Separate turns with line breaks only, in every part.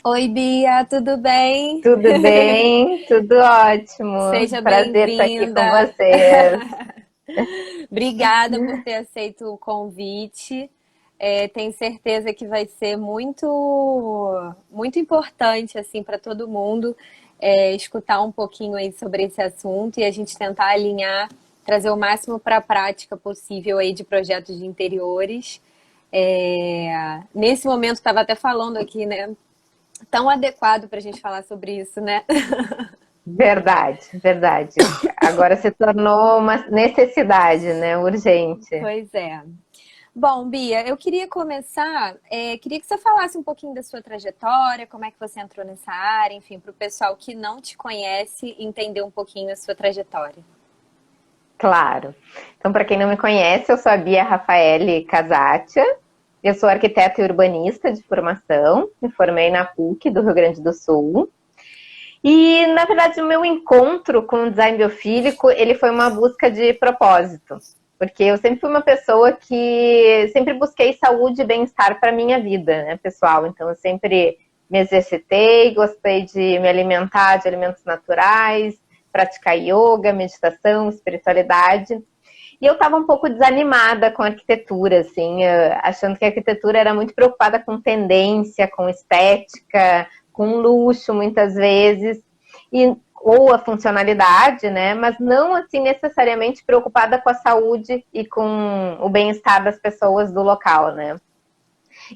Oi, Bia, tudo bem?
Tudo bem? Tudo ótimo.
Seja
Prazer estar aqui com
bem-vinda.
vocês.
Obrigada por ter aceito o convite. Tenho certeza que vai ser muito importante assim para todo mundo escutar um pouquinho aí sobre esse assunto e a gente tentar alinhar, trazer o máximo para a prática possível aí de projetos de interiores. Nesse momento estava até falando aqui, né? Tão adequado para a gente falar sobre isso, né?
Verdade, verdade. Agora se tornou uma necessidade, né? Urgente.
Pois é. Bom, Bia, eu queria começar, queria que você falasse um pouquinho da sua trajetória, como é que você entrou nessa área, enfim, para o pessoal que não te conhece entender um pouquinho a sua trajetória.
Claro. Então, para quem não me conhece, eu sou a Bia Rafaele Casatia. Eu sou arquiteta e urbanista de formação. Me formei na PUC do Rio Grande do Sul. E, na verdade, o meu encontro com o design biofílico, ele foi uma busca de propósito. Porque eu sempre fui uma pessoa que sempre busquei saúde e bem-estar para a minha vida, né, pessoal? Então, eu sempre me exercitei, gostei de me alimentar de alimentos naturais, praticar yoga, meditação, espiritualidade. E eu estava um pouco desanimada com a arquitetura, assim, achando que a arquitetura era muito preocupada com tendência, com estética, com luxo, muitas vezes, ou a funcionalidade, né? Mas não, assim, necessariamente preocupada com a saúde e com o bem-estar das pessoas do local, né?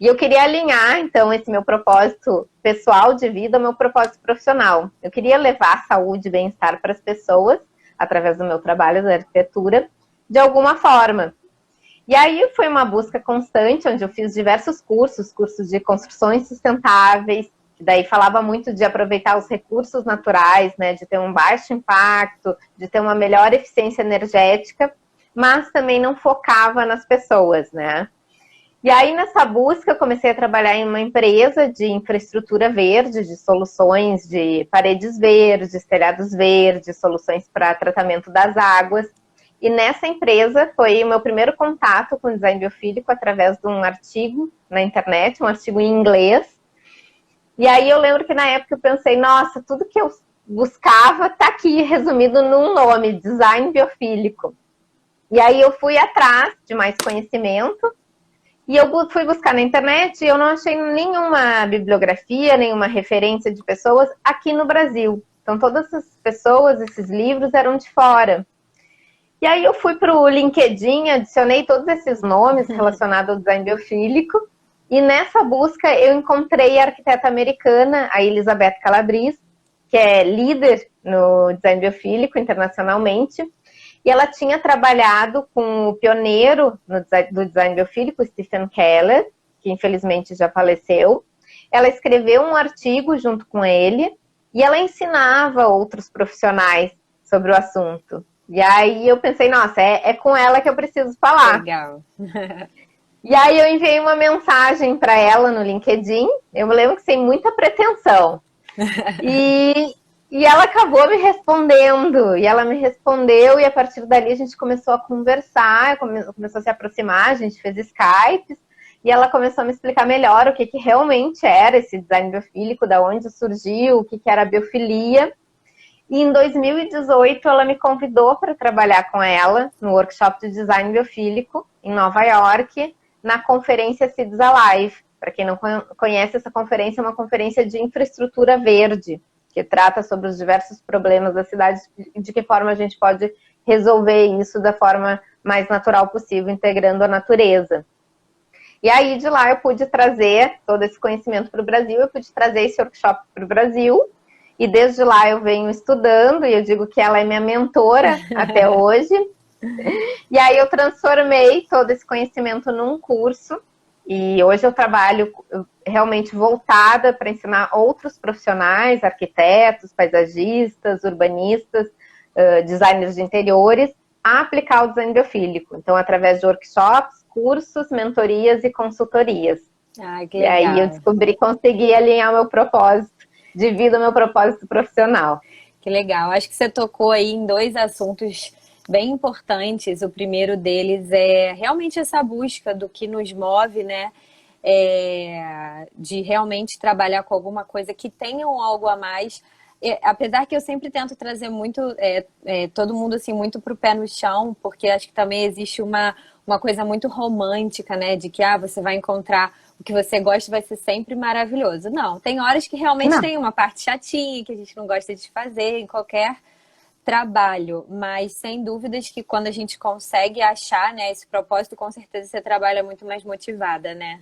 E eu queria alinhar, então, esse meu propósito pessoal de vida ao meu propósito profissional. Eu queria levar saúde e bem-estar para as pessoas, através do meu trabalho da arquitetura, de alguma forma. E aí foi uma busca constante, onde eu fiz diversos cursos de construções sustentáveis, que daí falava muito de aproveitar os recursos naturais, né, de ter um baixo impacto, de ter uma melhor eficiência energética, mas também não focava nas pessoas, né? E aí, nessa busca, eu comecei a trabalhar em uma empresa de infraestrutura verde, de soluções de paredes verdes, telhados verdes, soluções para tratamento das águas. E nessa empresa foi o meu primeiro contato com design biofílico através de um artigo na internet, um artigo em inglês. E aí eu lembro que na época eu pensei, nossa, tudo que eu buscava está aqui resumido num nome, design biofílico. E aí eu fui atrás de mais conhecimento e eu fui buscar na internet e eu não achei nenhuma bibliografia, nenhuma referência de pessoas aqui no Brasil. Então todas essas pessoas, esses livros eram de fora. E aí eu fui para o LinkedIn, adicionei todos esses nomes relacionados ao design biofílico, e nessa busca eu encontrei a arquiteta americana, a Elizabeth Calabrese, que é líder no design biofílico internacionalmente, e ela tinha trabalhado com o pioneiro do design biofílico, Stephen Keller, que infelizmente já faleceu. Ela escreveu um artigo junto com ele, e ela ensinava outros profissionais sobre o assunto. E aí eu pensei, nossa, é com ela que eu preciso falar.
Legal.
E aí eu enviei uma mensagem para ela no LinkedIn, eu me lembro que sem muita pretensão. E, e ela acabou me respondendo, e ela me respondeu, e a partir dali a gente começou a conversar, começou a se aproximar, a gente fez Skypes, e ela começou a me explicar melhor o que, que realmente era esse design biofílico, da onde surgiu, o que, que era a biofilia. E em 2018 ela me convidou para trabalhar com ela no workshop de design biofílico em Nova York, na conferência Seeds Alive. Para quem não conhece, essa conferência é uma conferência de infraestrutura verde, que trata sobre os diversos problemas da cidade e de que forma a gente pode resolver isso da forma mais natural possível, integrando a natureza. E aí de lá eu pude trazer todo esse conhecimento para o Brasil, eu pude trazer esse workshop para o Brasil, e desde lá eu venho estudando, e eu digo que ela é minha mentora até hoje. E aí eu transformei todo esse conhecimento num curso, e hoje eu trabalho realmente voltada para ensinar outros profissionais, arquitetos, paisagistas, urbanistas, designers de interiores, a aplicar o design biofílico. Então, através de workshops, cursos, mentorias e consultorias.
Ai, que
E aí eu
legal.
descobri, consegui alinhar meu propósito de vida, meu propósito profissional.
Que legal. Acho que você tocou aí em dois assuntos bem importantes. O primeiro deles é realmente essa busca do que nos move, né? de realmente trabalhar com alguma coisa que tenha um algo a mais. Apesar que eu sempre tento trazer muito, todo mundo assim, muito pro pé no chão, porque acho que também existe uma coisa muito romântica, né? De que você vai encontrar o que você gosta e vai ser sempre maravilhoso. Não, tem horas que realmente
Não.
tem uma parte chatinha, que a gente não gosta de fazer em qualquer trabalho, mas sem dúvidas que quando a gente consegue achar, né, esse propósito, com certeza você trabalha muito mais motivada, né?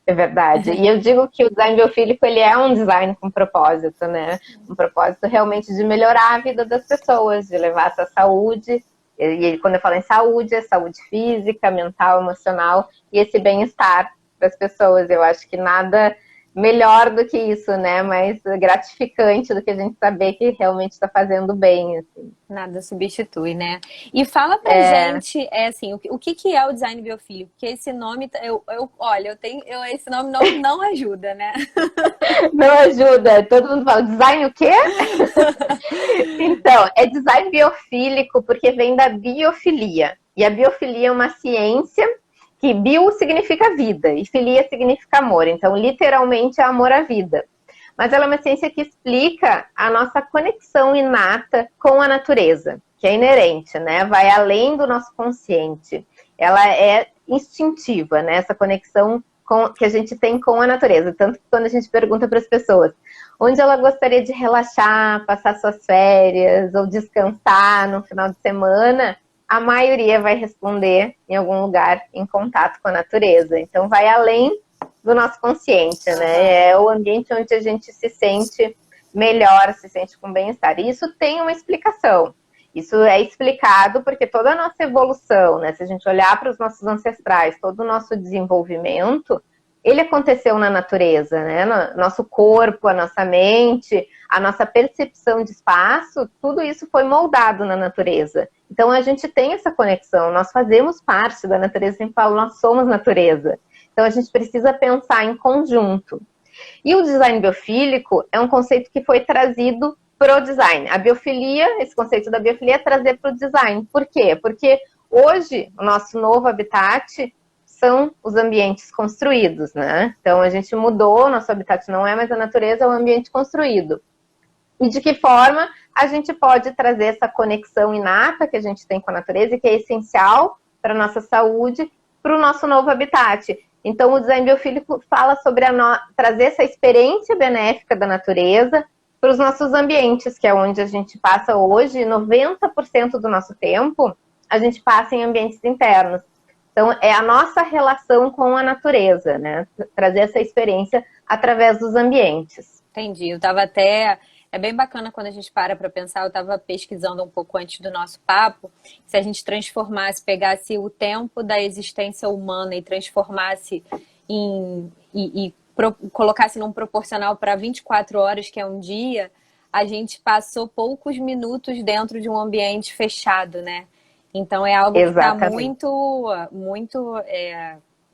É verdade. E eu digo que o design biofílico, ele é um design com propósito, né? Um propósito realmente de melhorar a vida das pessoas, de levar essa saúde. E quando eu falo em saúde, é saúde física, mental, emocional e esse bem-estar das pessoas. Eu acho que nada melhor do que isso, né? Mais gratificante do que a gente saber que realmente está fazendo bem, assim.
Nada substitui, né? E fala pra gente, assim, o que que é o design biofílico? Porque esse nome, olha, esse nome não ajuda, né?
Não ajuda. Todo mundo fala, design o quê? Então, é design biofílico porque vem da biofilia. E a biofilia é uma ciência que bio significa vida e filia significa amor. Então, literalmente é amor à vida. Mas ela é uma ciência que explica a nossa conexão inata com a natureza, que é inerente, né? Vai além do nosso consciente. Ela é instintiva, né? Essa conexão que a gente tem com a natureza. Tanto que quando a gente pergunta para as pessoas onde ela gostaria de relaxar, passar suas férias ou descansar no final de semana, a maioria vai responder em algum lugar em contato com a natureza. Então, vai além do nosso consciente, né? É o ambiente onde a gente se sente melhor, se sente com bem-estar. E isso tem uma explicação. Isso é explicado porque toda a nossa evolução, né? Se a gente olhar para os nossos ancestrais, todo o nosso desenvolvimento, ele aconteceu na natureza, né? Nosso corpo, a nossa mente, a nossa percepção de espaço, tudo isso foi moldado na natureza. Então a gente tem essa conexão, nós fazemos parte da natureza, sempre falo, nós somos natureza. Então a gente precisa pensar em conjunto. E o design biofílico é um conceito que foi trazido para o design. A biofilia, esse conceito da biofilia é trazer para o design. Por quê? Porque hoje o nosso novo habitat são os ambientes construídos, né? Então a gente mudou, nosso habitat não é mais a natureza, é o ambiente construído. E de que forma a gente pode trazer essa conexão inata que a gente tem com a natureza e que é essencial para a nossa saúde, para o nosso novo habitat. Então o design biofílico fala sobre trazer essa experiência benéfica da natureza para os nossos ambientes, que é onde a gente passa hoje, 90% do nosso tempo, a gente passa em ambientes internos. Então, é a nossa relação com a natureza, né? Trazer essa experiência através dos ambientes.
Entendi. Eu tava até. É bem bacana quando a gente para pensar. Eu estava pesquisando um pouco antes do nosso papo. Se a gente transformasse, pegasse o tempo da existência humana e transformasse colocasse num proporcional para 24 horas, que é um dia, a gente passou poucos minutos dentro de um ambiente fechado, né? Então é algo que está muito.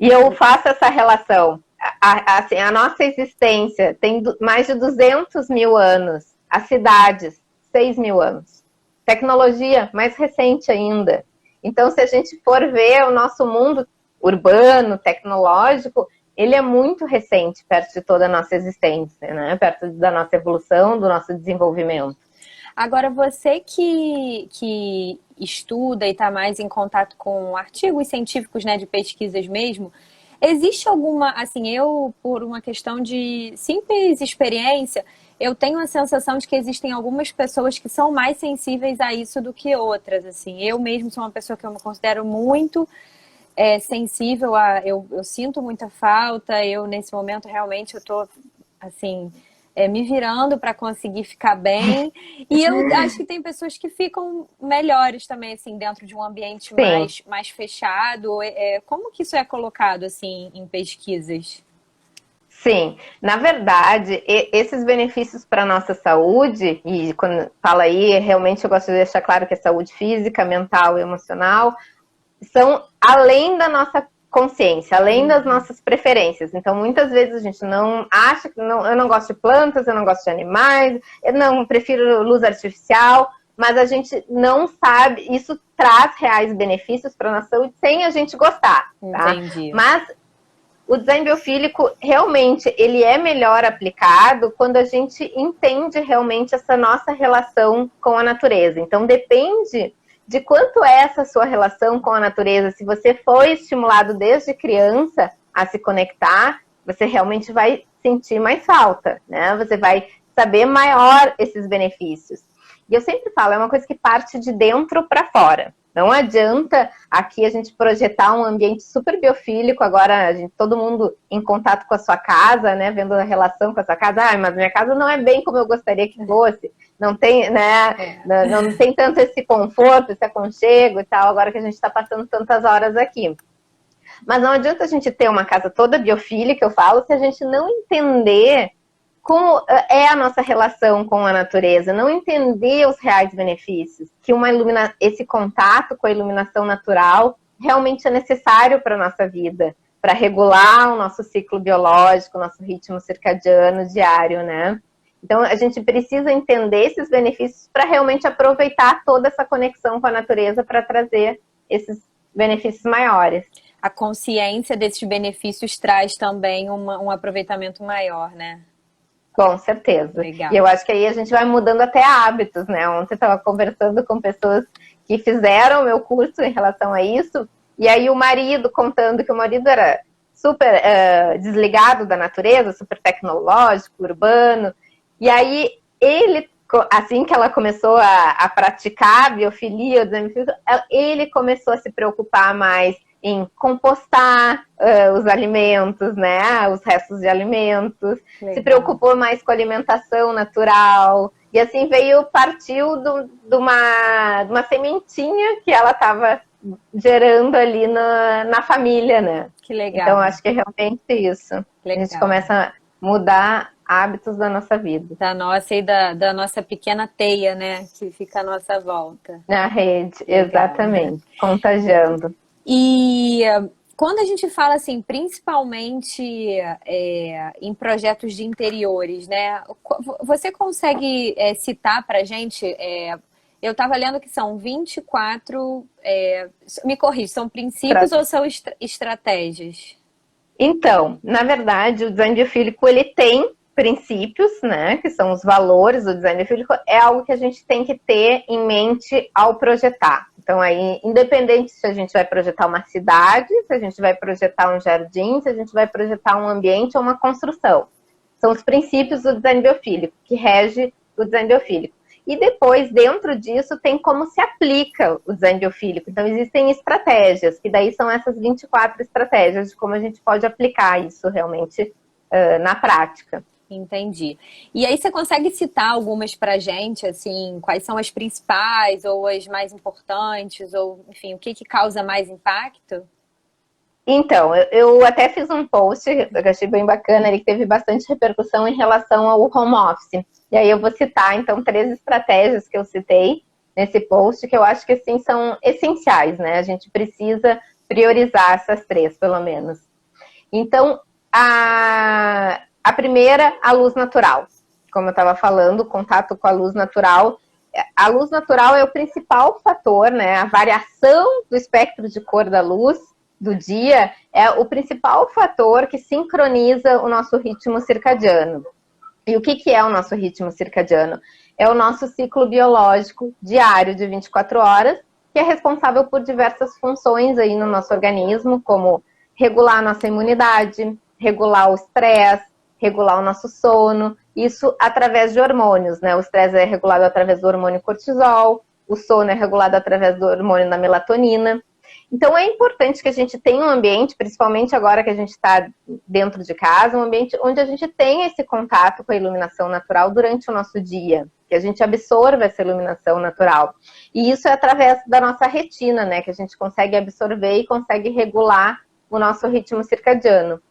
E eu faço essa relação. Assim, a nossa existência tem mais de 200 mil anos. As cidades, 6 mil anos. Tecnologia, mais recente ainda. Então, se a gente for ver o nosso mundo urbano, tecnológico, ele é muito recente perto de toda a nossa existência, né? Perto da nossa evolução, do nosso desenvolvimento.
Agora, você que estuda e está mais em contato com artigos científicos, né, de pesquisas mesmo, existe alguma, assim, eu, por uma questão de simples experiência, eu tenho a sensação de que existem algumas pessoas que são mais sensíveis a isso do que outras, assim. Eu mesmo sou uma pessoa que eu me considero muito sensível eu sinto muita falta, nesse momento realmente eu tô, assim, me virando para conseguir ficar bem. E eu acho que tem pessoas que ficam melhores também, assim, dentro de um ambiente mais fechado. Como que isso é colocado, assim, em pesquisas?
Sim, na verdade, esses benefícios para a nossa saúde, e quando fala aí, realmente eu gosto de deixar claro que é saúde física, mental e emocional, são além da nossa consciência, além das nossas preferências. Então, muitas vezes a gente não acha que eu não gosto de plantas, eu não gosto de animais, eu não prefiro luz artificial, mas a gente não sabe, isso traz reais benefícios para a nossa saúde sem a gente gostar, tá?
Entendi.
Mas o design biofílico, realmente, ele é melhor aplicado quando a gente entende realmente essa nossa relação com a natureza. Então, depende de quanto é essa sua relação com a natureza. Se você foi estimulado desde criança a se conectar, você realmente vai sentir mais falta, né? Você vai saber maior esses benefícios. E eu sempre falo, é uma coisa que parte de dentro para fora. Não adianta aqui a gente projetar um ambiente super biofílico, agora todo mundo em contato com a sua casa, né, vendo a relação com a sua casa, mas minha casa não é bem como eu gostaria que fosse, não tem, né, não tem tanto esse conforto, esse aconchego e tal, agora que a gente está passando tantas horas aqui. Mas não adianta a gente ter uma casa toda biofílica, eu falo, se a gente não entender como é a nossa relação com a natureza, não entender os reais benefícios, que esse contato com a iluminação natural realmente é necessário para a nossa vida, para regular o nosso ciclo biológico, o nosso ritmo circadiano diário, né? Então, a gente precisa entender esses benefícios para realmente aproveitar toda essa conexão com a natureza para trazer esses benefícios maiores.
A consciência desses benefícios traz também um aproveitamento maior, né?
Com certeza.
Legal.
E eu acho que aí a gente vai mudando até hábitos, né? Ontem eu estava conversando com pessoas que fizeram o meu curso em relação a isso, e aí o marido contando que o marido era super desligado da natureza, super tecnológico, urbano, e aí ele, assim que ela começou a praticar a biofilia, ele começou a se preocupar mais em compostar os alimentos, né, os restos de alimentos, legal. Se preocupou mais com a alimentação natural, e assim partiu de uma sementinha que ela estava gerando ali na família, né?
Que legal.
Então, acho que é realmente isso. Legal. A gente começa a mudar hábitos da nossa vida.
Da nossa e da nossa pequena teia, né, que fica à nossa volta.
Na rede, legal, exatamente, né? Contagiando.
E quando a gente fala assim, principalmente em projetos de interiores, né? Você consegue citar pra gente, eu estava lendo que são 24, me corrija, são princípios ou são estratégias?
Então, na verdade, o design biofílico, ele tem princípios, né, que são os valores do design biofílico, é algo que a gente tem que ter em mente ao projetar. Então, aí, independente se a gente vai projetar uma cidade, se a gente vai projetar um jardim, se a gente vai projetar um ambiente ou uma construção. São os princípios do design biofílico, que rege o design biofílico. E depois, dentro disso, tem como se aplica o design biofílico. Então, existem estratégias, que daí são essas 24 estratégias de como a gente pode aplicar isso realmente na prática.
Entendi. E aí você consegue citar algumas pra gente, assim, quais são as principais ou as mais importantes, ou, enfim, o que causa mais impacto?
Então, eu até fiz um post, que eu achei bem bacana, ele teve bastante repercussão em relação ao home office. E aí eu vou citar, então, 3 estratégias que eu citei nesse post, que eu acho que, assim, são essenciais, né? A gente precisa priorizar essas 3, pelo menos. Então, a primeira, a luz natural. Como eu estava falando, o contato com a luz natural. A luz natural é o principal fator, né? A variação do espectro de cor da luz do dia é o principal fator que sincroniza o nosso ritmo circadiano. E o que é o nosso ritmo circadiano? É o nosso ciclo biológico diário de 24 horas, que é responsável por diversas funções aí no nosso organismo, como regular a nossa imunidade, regular o estresse, regular o nosso sono, isso através de hormônios, né? O estresse é regulado através do hormônio cortisol, o sono é regulado através do hormônio da melatonina. Então é importante que a gente tenha um ambiente, principalmente agora que a gente está dentro de casa, um ambiente onde a gente tenha esse contato com a iluminação natural durante o nosso dia, que a gente absorva essa iluminação natural. E isso é através da nossa retina, né? Que a gente consegue absorver e consegue regular o nosso ritmo circadiano.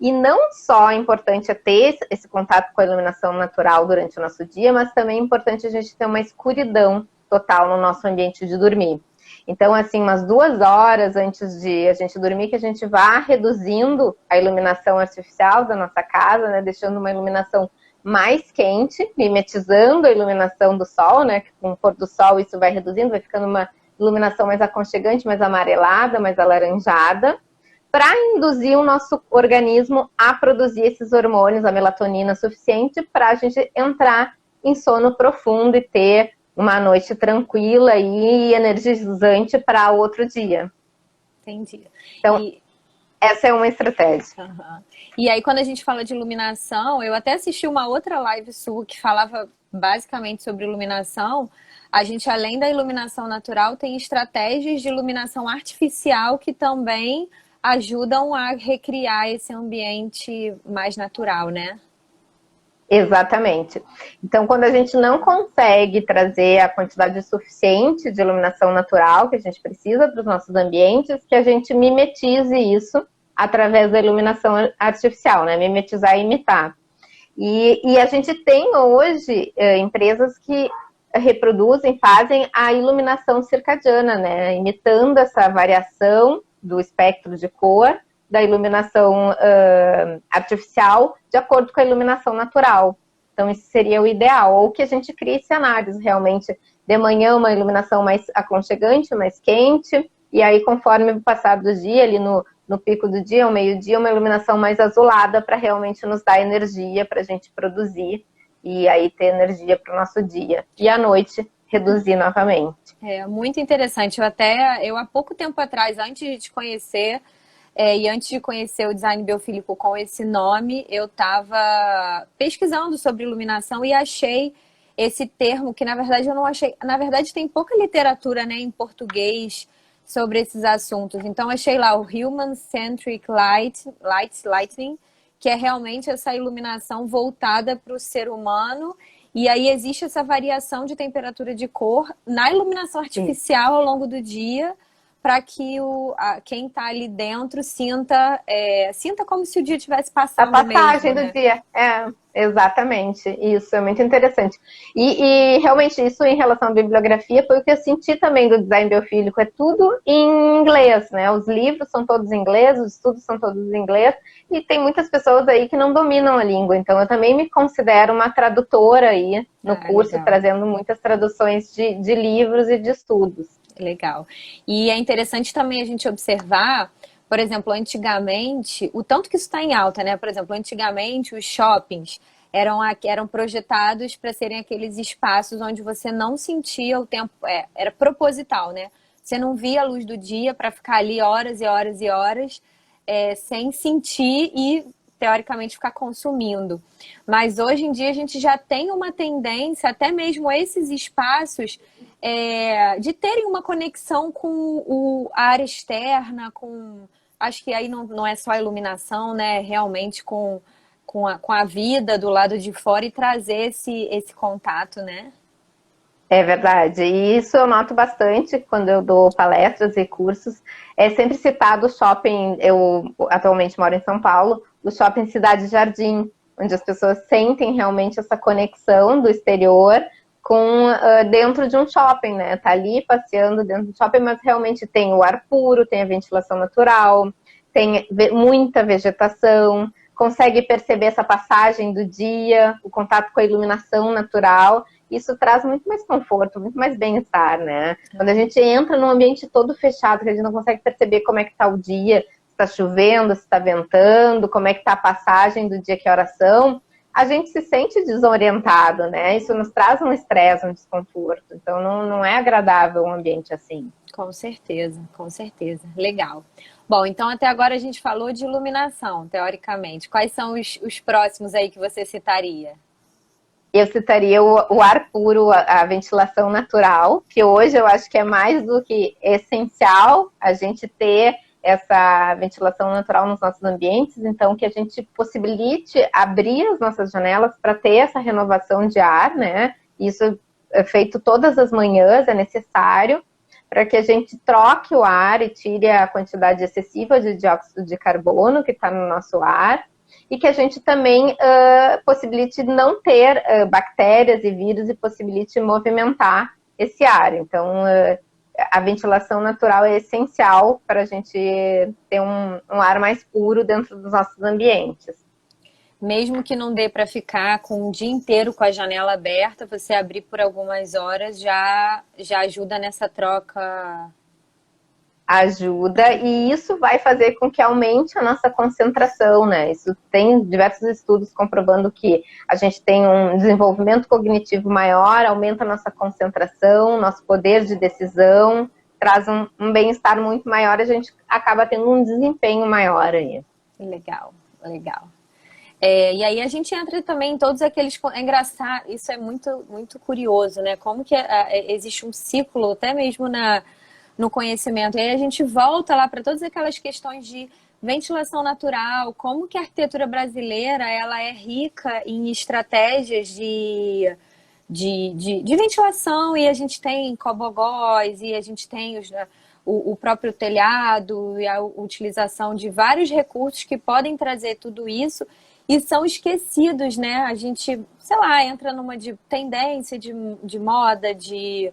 E não só é importante ter esse contato com a iluminação natural durante o nosso dia, mas também é importante a gente ter uma escuridão total no nosso ambiente de dormir. Então, assim, umas 2 horas antes de a gente dormir, que a gente vá reduzindo a iluminação artificial da nossa casa, né, deixando uma iluminação mais quente, mimetizando a iluminação do sol, né, que com o pôr do sol isso vai reduzindo, vai ficando uma iluminação mais aconchegante, mais amarelada, mais alaranjada, para induzir o nosso organismo a produzir esses hormônios, a melatonina suficiente para a gente entrar em sono profundo e ter uma noite tranquila e energizante para o outro dia.
Entendi.
Então, essa é uma estratégia.
Uhum. E aí, quando a gente fala de iluminação, eu até assisti uma outra live sua que falava basicamente sobre iluminação. A gente, além da iluminação natural, tem estratégias de iluminação artificial que também ajudam a recriar esse ambiente mais natural, né?
Exatamente. Então, quando a gente não consegue trazer a quantidade suficiente de iluminação natural que a gente precisa para os nossos ambientes, que a gente mimetize isso através da iluminação artificial, né? Mimetizar e imitar. E a gente tem hoje empresas que reproduzem, fazem a iluminação circadiana, né? Imitando essa variação do espectro de cor da iluminação artificial de acordo com a iluminação natural. Então, isso seria o ideal. Ou que a gente crie cenários realmente de manhã, uma iluminação mais aconchegante, mais quente, e aí, conforme o passar do dia, ali no pico do dia, ao meio-dia, uma iluminação mais azulada para realmente nos dar energia para a gente produzir e aí ter energia para o nosso dia. E à noite, reduzir novamente.
É muito interessante. Eu há pouco tempo atrás, antes de te conhecer, e antes de conhecer o design biofílico com esse nome, eu estava pesquisando sobre iluminação e achei esse termo que, na verdade, eu não achei. Na verdade, tem pouca literatura, né, em português sobre esses assuntos. Então, achei lá o Human Centric Lighting, que é realmente essa iluminação voltada para o ser humano. E aí existe essa variação de temperatura de cor na iluminação artificial ao longo do dia, para que quem está ali dentro sinta como se o dia estivesse passando
a passagem
mesmo,
do
né?
dia. Exatamente. Isso é muito interessante. E realmente isso em relação à bibliografia foi o que eu senti também do design biofílico. É tudo em inglês, né? Os livros são todos em inglês, os estudos são todos em inglês, e tem muitas pessoas aí que não dominam a língua. Então eu também me considero uma tradutora aí no curso,
legal.
trazendo muitas traduções de livros e de estudos.
Legal. E é interessante também a gente observar, por exemplo, antigamente, o tanto que isso está em alta, né? Por exemplo, antigamente os shoppings eram projetados para serem aqueles espaços onde você não sentia o tempo, era proposital, né? Você não via a luz do dia para ficar ali horas e horas e horas sem sentir e teoricamente ficar consumindo. Mas hoje em dia a gente já tem uma tendência, até mesmo esses espaços, de terem uma conexão com a área externa, acho que aí não é só a iluminação, né? Realmente com a vida do lado de fora e trazer esse contato, né?
É verdade, e isso eu noto bastante quando eu dou palestras e cursos. É sempre citado o shopping, eu atualmente moro em São Paulo, o shopping Cidade Jardim, onde as pessoas sentem realmente essa conexão do exterior com dentro de um shopping, né? Tá ali passeando dentro do shopping, mas realmente tem o ar puro, tem a ventilação natural, tem muita vegetação, consegue perceber essa passagem do dia, o contato com a iluminação natural. Isso traz muito mais conforto, muito mais bem-estar, né? Quando a gente entra num ambiente todo fechado, que a gente não consegue perceber como é que tá o dia, se está chovendo, se está ventando, como é que tá a passagem do dia, que horas são, a gente se sente desorientado, né? Isso nos traz um estresse, um desconforto. Então, não é agradável um ambiente assim.
Com certeza, com certeza. Legal. Bom, então até agora a gente falou de iluminação, teoricamente. Quais são os próximos aí que você citaria?
Eu citaria o ar puro, a ventilação natural, que hoje eu acho que é mais do que essencial a gente ter essa ventilação natural nos nossos ambientes, então que a gente possibilite abrir as nossas janelas para ter essa renovação de ar, né? Isso é feito todas as manhãs, é necessário, para que a gente troque o ar e tire a quantidade excessiva de dióxido de carbono que está no nosso ar, e que a gente também possibilite não ter bactérias e vírus e possibilite movimentar esse ar. Então, a ventilação natural é essencial para a gente ter um ar mais puro dentro dos nossos ambientes.
Mesmo que não dê para ficar com o dia inteiro com a janela aberta, você abrir por algumas horas já ajuda nessa troca.
ajuda, e isso vai fazer com que aumente a nossa concentração, né? Isso tem diversos estudos comprovando que a gente tem um desenvolvimento cognitivo maior, aumenta a nossa concentração, nosso poder de decisão, traz um bem-estar muito maior, a gente acaba tendo um desempenho maior aí.
Legal, legal. E aí a gente entra também em todos aqueles... É engraçado, isso é muito, muito curioso, né? Como que existe um ciclo, até mesmo no conhecimento. E aí a gente volta lá para todas aquelas questões de ventilação natural, como que a arquitetura brasileira ela é rica em estratégias de ventilação, e a gente tem cobogós, e a gente tem o próprio telhado, e a utilização de vários recursos que podem trazer tudo isso, e são esquecidos, né? A gente, sei lá, entra numa de tendência de moda, de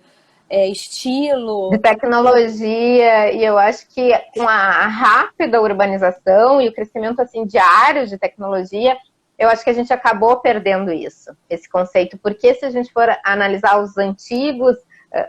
estilo.
De tecnologia, e eu acho que com a rápida urbanização e o crescimento assim, diário de tecnologia, eu acho que a gente acabou perdendo isso, esse conceito, porque se a gente for analisar os antigos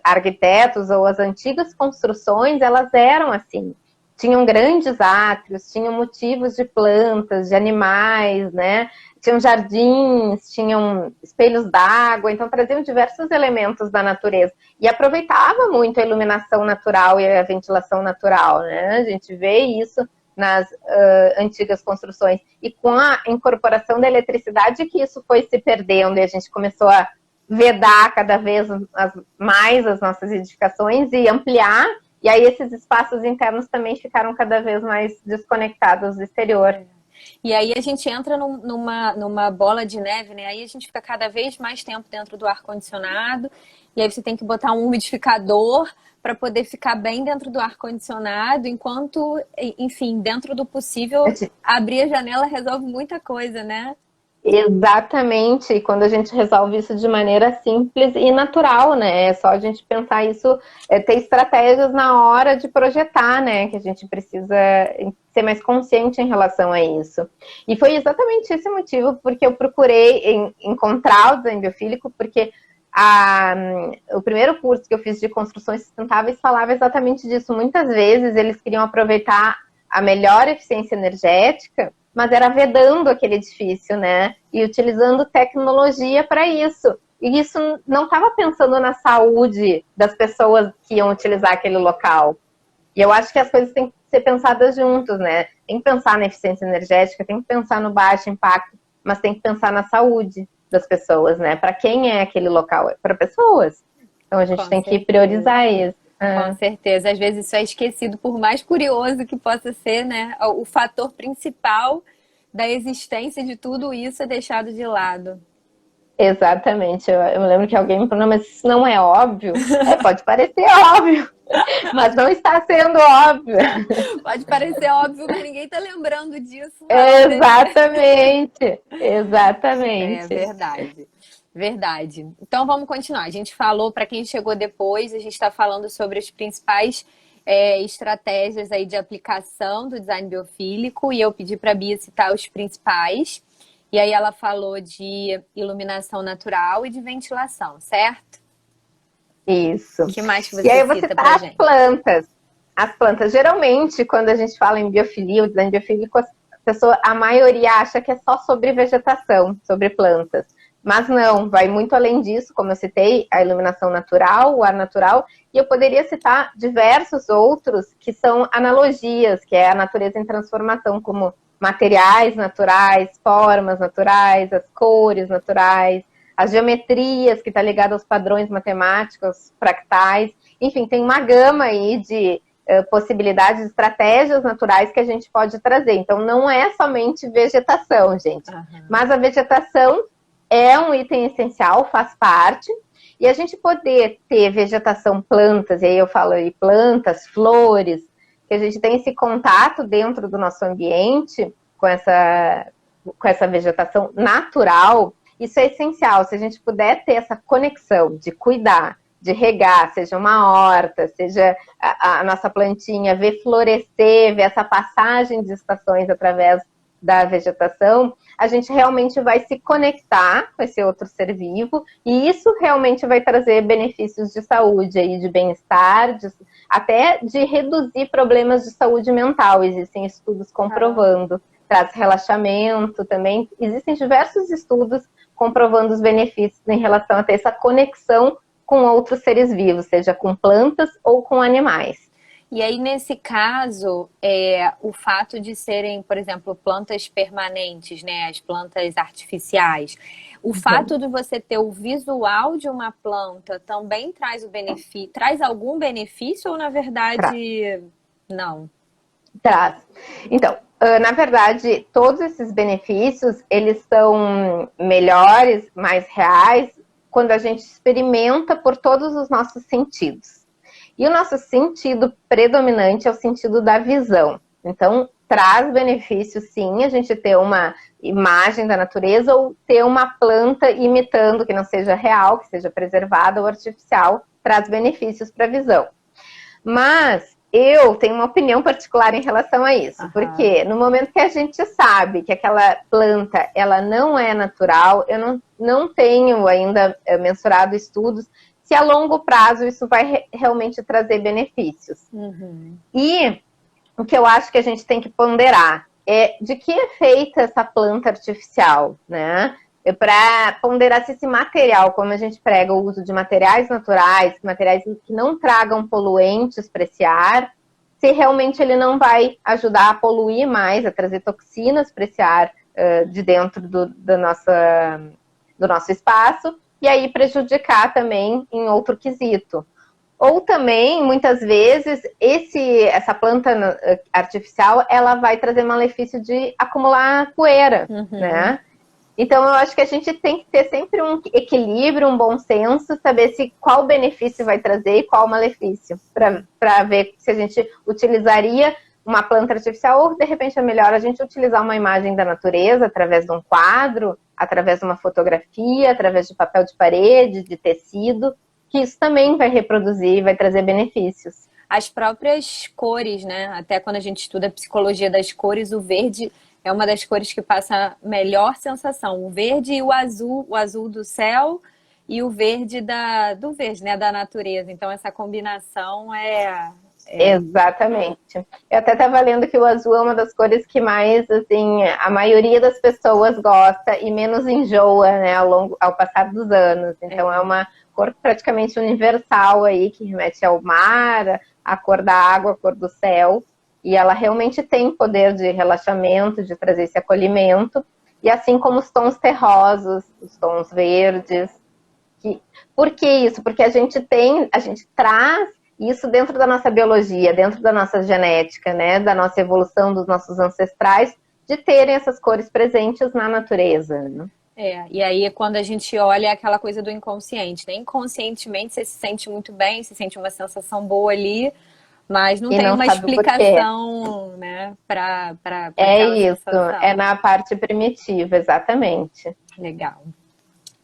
arquitetos ou as antigas construções, elas eram assim, tinham grandes átrios, tinham motivos de plantas, de animais, né? Tinham jardins, tinham espelhos d'água, então traziam diversos elementos da natureza. E aproveitava muito a iluminação natural e a ventilação natural, né? A gente vê isso nas antigas construções. E com a incorporação da eletricidade que isso foi se perdendo, e a gente começou a vedar cada vez mais as nossas edificações e ampliar, e aí esses espaços internos também ficaram cada vez mais desconectados do exterior.
E aí a gente entra numa bola de neve, né? Aí a gente fica cada vez mais tempo dentro do ar-condicionado, e aí você tem que botar um umidificador para poder ficar bem dentro do ar-condicionado, enquanto, enfim, dentro do possível, abrir a janela resolve muita coisa, né?
Exatamente, e quando a gente resolve isso de maneira simples e natural, né? É só a gente pensar isso, ter estratégias na hora de projetar, né? Que a gente precisa ser mais consciente em relação a isso. E foi exatamente esse motivo porque eu procurei encontrar o design biofílico, porque o primeiro curso que eu fiz de construções sustentáveis falava exatamente disso. Muitas vezes eles queriam aproveitar a melhor eficiência energética, mas era vedando aquele edifício, né? E utilizando tecnologia para isso. E isso não estava pensando na saúde das pessoas que iam utilizar aquele local. E eu acho que as coisas têm que ser pensadas juntos, né? Tem que pensar na eficiência energética, tem que pensar no baixo impacto, mas tem que pensar na saúde das pessoas, né? Para quem é aquele local? É para pessoas. Então a gente tem que priorizar isso.
Com certeza. Às vezes isso é esquecido, por mais curioso que possa ser, né? O fator principal da existência de tudo isso é deixado de lado.
Exatamente. Eu me lembro que alguém me falou, mas isso não é óbvio? Pode parecer óbvio, mas não está sendo óbvio.
Pode parecer óbvio, mas ninguém está lembrando disso.
Exatamente. Exatamente.
É verdade. Verdade. Então vamos continuar. A gente falou, para quem chegou depois, a gente está falando sobre as principais estratégias aí de aplicação do design biofílico, e eu pedi para a Bia citar os principais. E aí ela falou de iluminação natural e de ventilação, certo?
Isso.
O que mais que você
e aí você
cita pra gente?
As plantas. As plantas, geralmente, quando a gente fala em biofilia, o design biofílico, a maioria acha que é só sobre vegetação, sobre plantas. Mas não, vai muito além disso, como eu citei, a iluminação natural, o ar natural, e eu poderia citar diversos outros que são analogias, que é a natureza em transformação, como materiais naturais, formas naturais, as cores naturais, as geometrias, que está ligado aos padrões matemáticos, fractais, enfim, tem uma gama aí de possibilidades, estratégias naturais que a gente pode trazer. Então, não é somente vegetação, gente, mas a vegetação é um item essencial, faz parte, e a gente poder ter vegetação, plantas, e aí eu falo aí plantas, flores, que a gente tem esse contato dentro do nosso ambiente com essa vegetação natural, isso é essencial. Se a gente puder ter essa conexão de cuidar, de regar, seja uma horta, seja a nossa plantinha, ver florescer, ver essa passagem de estações através da vegetação, a gente realmente vai se conectar com esse outro ser vivo, e isso realmente vai trazer benefícios de saúde, aí, de bem-estar, até de reduzir problemas de saúde mental. Existem estudos comprovando. Traz relaxamento também. Existem diversos estudos comprovando os benefícios em relação a ter essa conexão com outros seres vivos, seja com plantas ou com animais.
E aí, nesse caso, o fato de serem, por exemplo, plantas permanentes, né, as plantas artificiais, o fato de você ter o visual de uma planta também traz o benefício, traz algum benefício ou, na verdade, não?
Traz. Então, na verdade, todos esses benefícios, eles são melhores, mais reais, quando a gente experimenta por todos os nossos sentidos. E o nosso sentido predominante é o sentido da visão. Então, traz benefícios, sim, a gente ter uma imagem da natureza ou ter uma planta imitando, que não seja real, que seja preservada ou artificial, traz benefícios para a visão. Mas eu tenho uma opinião particular em relação a isso, porque no momento que a gente sabe que aquela planta ela não é natural, eu não tenho ainda mensurado estudos se a longo prazo isso vai realmente trazer benefícios. E o que eu acho que a gente tem que ponderar é de que é feita essa planta artificial, né? Para ponderar se esse material, como a gente prega o uso de materiais naturais, materiais que não tragam poluentes para esse ar, se realmente ele não vai ajudar a poluir mais, a trazer toxinas para esse ar de dentro do nosso espaço, e aí prejudicar também em outro quesito. Ou também, muitas vezes, essa planta artificial, ela vai trazer malefício de acumular poeira, né? Então, eu acho que a gente tem que ter sempre um equilíbrio, um bom senso, saber qual benefício vai trazer e qual malefício, para ver se a gente utilizaria uma planta artificial ou, de repente, é melhor a gente utilizar uma imagem da natureza através de um quadro, através de uma fotografia, através de papel de parede, de tecido, que isso também vai reproduzir e vai trazer benefícios.
As próprias cores, né? Até quando a gente estuda a psicologia das cores, o verde é uma das cores que passa a melhor sensação. O verde e o azul do céu e o verde do verde, né? Da natureza. Então, essa combinação
Exatamente. Eu até estava lendo que o azul é uma das cores que mais, assim, a maioria das pessoas gosta e menos enjoa, né, ao passar dos anos. Então, é uma cor praticamente universal aí, que remete ao mar, a cor da água, a cor do céu. E ela realmente tem poder de relaxamento, de trazer esse acolhimento. E assim como os tons terrosos, os tons verdes. Por que isso? Porque a gente traz isso dentro da nossa biologia, dentro da nossa genética, né? Da nossa evolução, dos nossos ancestrais, de terem essas cores presentes na natureza, né?
E aí quando a gente olha aquela coisa do inconsciente, né? Inconscientemente você se sente muito bem, você sente uma sensação boa ali, mas não tem uma explicação, né, para
isso, sensação. É na parte primitiva, exatamente.
Legal.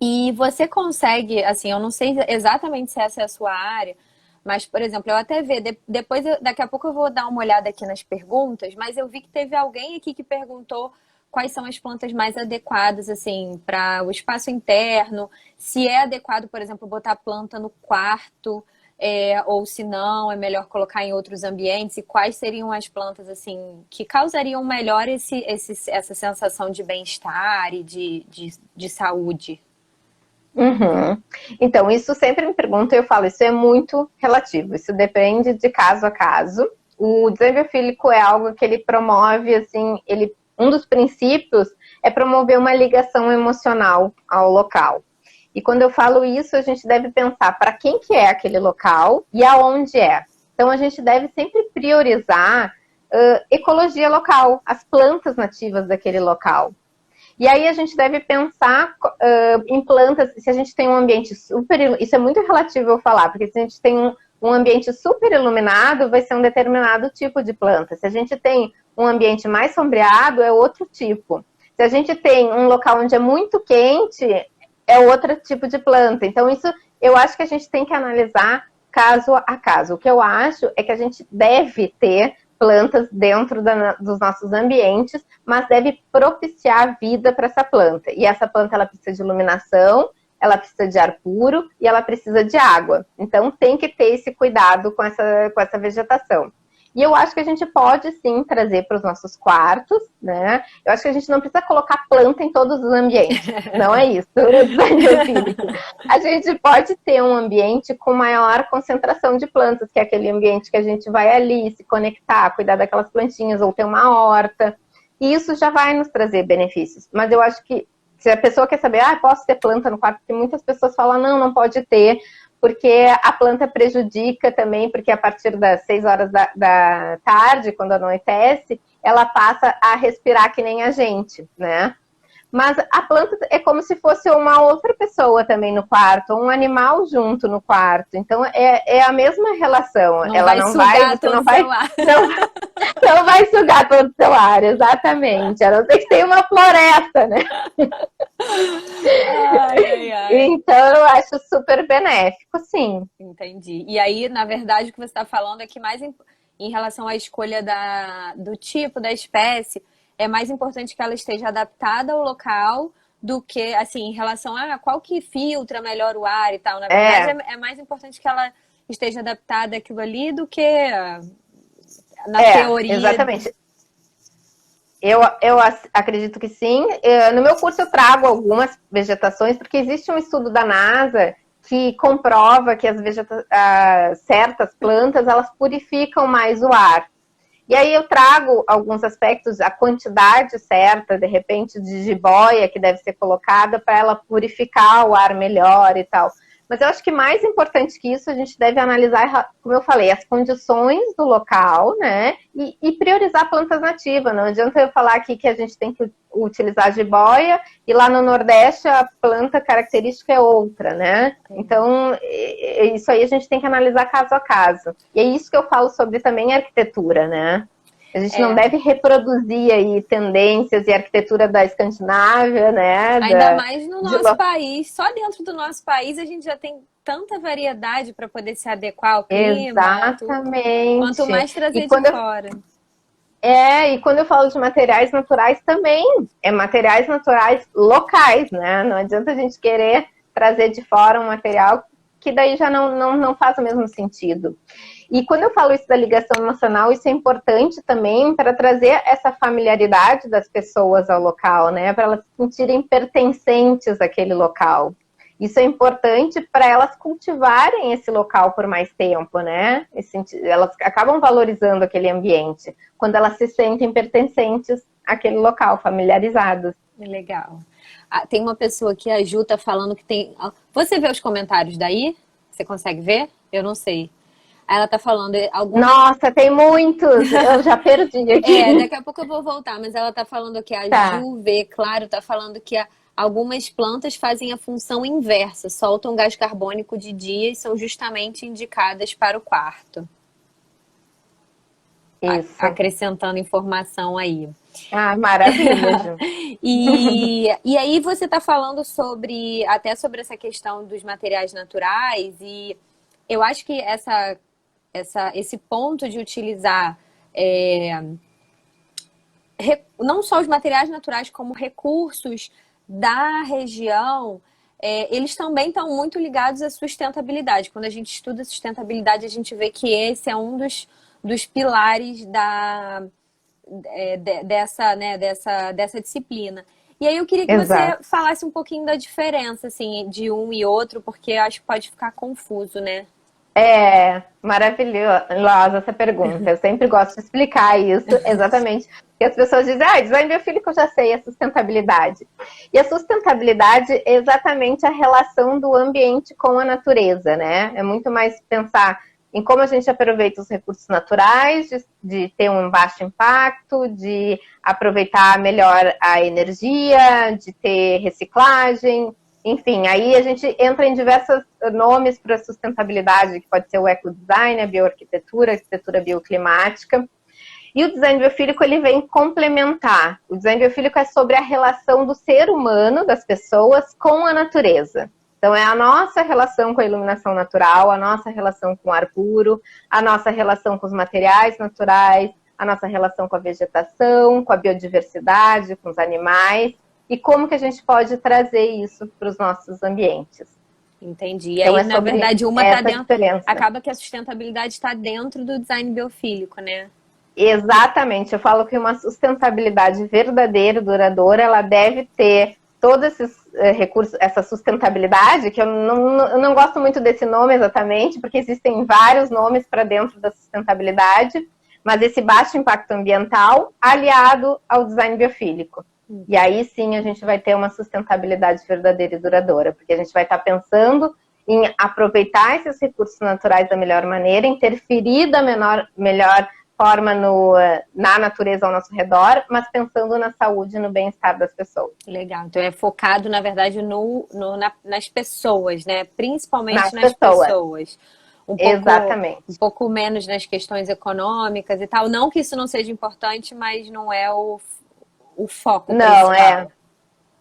E você consegue, assim, eu não sei exatamente se essa é a sua área, mas, por exemplo, eu até depois, daqui a pouco eu vou dar uma olhada aqui nas perguntas, mas eu vi que teve alguém aqui que perguntou quais são as plantas mais adequadas, assim, para o espaço interno, se é adequado, por exemplo, botar planta no quarto, ou se não, é melhor colocar em outros ambientes, e quais seriam as plantas, assim, que causariam melhor essa sensação de bem-estar e de saúde?
Então, isso sempre me perguntam e eu falo, isso é muito relativo, isso depende de caso a caso. O design biofílico é algo que ele promove, assim, um dos princípios é promover uma ligação emocional ao local. E quando eu falo isso, a gente deve pensar para quem que é aquele local e aonde é. Então, a gente deve sempre priorizar ecologia local, as plantas nativas daquele local. E aí a gente deve pensar em plantas, se a gente tem um ambiente isso é muito relativo eu falar, porque se a gente tem um ambiente super iluminado, vai ser um determinado tipo de planta. Se a gente tem um ambiente mais sombreado, é outro tipo. Se a gente tem um local onde é muito quente, é outro tipo de planta. Então isso, eu acho que a gente tem que analisar caso a caso. O que eu acho é que a gente deve ter plantas dentro dos nossos ambientes, mas deve propiciar a vida para essa planta. E essa planta ela precisa de iluminação, ela precisa de ar puro e ela precisa de água. Então tem que ter esse cuidado com essa vegetação. E eu acho que a gente pode, sim, trazer para os nossos quartos, né? Eu acho que a gente não precisa colocar planta em todos os ambientes. Não é isso, o design biofílico. A gente pode ter um ambiente com maior concentração de plantas, que é aquele ambiente que a gente vai ali se conectar, cuidar daquelas plantinhas, ou ter uma horta. E isso já vai nos trazer benefícios. Mas eu acho que se a pessoa quer saber, posso ter planta no quarto? Porque muitas pessoas falam, não pode ter, porque a planta prejudica também, porque a partir das 6 horas da tarde, quando anoitece, ela passa a respirar que nem a gente, né? Mas a planta é como se fosse uma outra pessoa também no quarto, um animal junto no quarto. Então é a mesma relação. Ela não vai, você não vai, não vai sugar todo o seu ar, exatamente. A não ser que tenha uma floresta, né? Então eu acho super benéfico, sim.
Entendi. E aí, na verdade, o que você está falando é que mais em relação à escolha do tipo, da espécie, é mais importante que ela esteja adaptada ao local do que, assim, em relação a qual que filtra melhor o ar e tal. Na verdade, é mais importante que ela esteja adaptada àquilo ali do que na teoria.
Exatamente. Eu acredito que sim. No meu curso eu trago algumas vegetações, porque existe um estudo da NASA que comprova que certas plantas, elas purificam mais o ar. E aí eu trago alguns aspectos, a quantidade certa, de repente, de jiboia que deve ser colocada para ela purificar o ar melhor e tal. Mas eu acho que mais importante que isso, a gente deve analisar, como eu falei, as condições do local, né? E priorizar plantas nativas. Não adianta eu falar aqui que a gente tem que utilizar jiboia e lá no Nordeste a planta característica é outra, né? Então, isso aí a gente tem que analisar caso a caso. E é isso que eu falo sobre também a arquitetura, né? A gente não deve reproduzir aí tendências e arquitetura da Escandinávia, né?
Ainda mais no nosso país. Só dentro do nosso país a gente já tem tanta variedade para poder se adequar ao clima.
Exatamente.
Quanto mais trazer de fora.
E quando eu falo de materiais naturais também, é materiais naturais locais, né? Não adianta a gente querer trazer de fora um material que daí já não faz o mesmo sentido. E quando eu falo isso da ligação emocional, isso é importante também para trazer essa familiaridade das pessoas ao local, né? Para elas se sentirem pertencentes àquele local. Isso é importante para elas cultivarem esse local por mais tempo, né? Elas acabam valorizando aquele ambiente quando elas se sentem pertencentes àquele local, familiarizadas.
Legal. Tem uma pessoa aqui, a Ju, tá falando que tem... Você vê os comentários daí? Você consegue ver? Eu não sei. Ela tá falando...
Nossa, tem muitos! Eu já perdi aqui.
Daqui a pouco eu vou voltar, mas ela tá falando que a Ju vê, claro, tá falando que algumas plantas fazem a função inversa, soltam gás carbônico de dia e são justamente indicadas para o quarto.
Isso.
Acrescentando informação aí.
Maravilha, Ju.
E aí você está falando até sobre essa questão dos materiais naturais, e eu acho que esse ponto de utilizar não só os materiais naturais como recursos da região, eles também estão muito ligados à sustentabilidade. Quando a gente estuda sustentabilidade, a gente vê que esse é um dos pilares dessa disciplina. E aí eu queria que você falasse um pouquinho da diferença, assim, de um e outro, porque eu acho que pode ficar confuso, né?
Maravilhosa essa pergunta. Eu sempre gosto de explicar isso, exatamente. Porque as pessoas dizem, design biofílico eu já sei, é sustentabilidade. E a sustentabilidade é exatamente a relação do ambiente com a natureza, né? É muito mais pensar em como a gente aproveita os recursos naturais, de ter um baixo impacto, de aproveitar melhor a energia, de ter reciclagem. Enfim, aí a gente entra em diversos nomes para sustentabilidade, que pode ser o ecodesign, a bioarquitetura, a arquitetura bioclimática. E o design biofílico, ele vem complementar. O design biofílico é sobre a relação do ser humano, das pessoas, com a natureza. Então, é a nossa relação com a iluminação natural, a nossa relação com o ar puro, a nossa relação com os materiais naturais, a nossa relação com a vegetação, com a biodiversidade, com os animais. e como que a gente pode trazer isso para os nossos ambientes.
Entendi. E
Então,
aí,
é
na
sobre
verdade, uma tá
essa
dentro.
diferença.
Acaba que a sustentabilidade está dentro do design biofílico, né?
Exatamente, eu falo que uma sustentabilidade verdadeira, duradoura, ela deve ter todos esses recursos, essa sustentabilidade, que eu não gosto muito desse nome exatamente, porque existem vários nomes para dentro da sustentabilidade, mas esse baixo impacto ambiental aliado ao design biofílico. E aí sim a gente vai ter uma sustentabilidade verdadeira e duradoura, porque a gente vai estar pensando em aproveitar esses recursos naturais da melhor maneira, interferir da melhor forma na natureza ao nosso redor, mas pensando na saúde e no bem-estar das pessoas.
Legal. Então é focado, na verdade, nas pessoas, né? Principalmente
Nas
nas
pessoas.
pessoas.
Exatamente.
Um pouco menos nas questões econômicas e tal. Não que isso não seja importante, mas não é o foco
Não,
principal.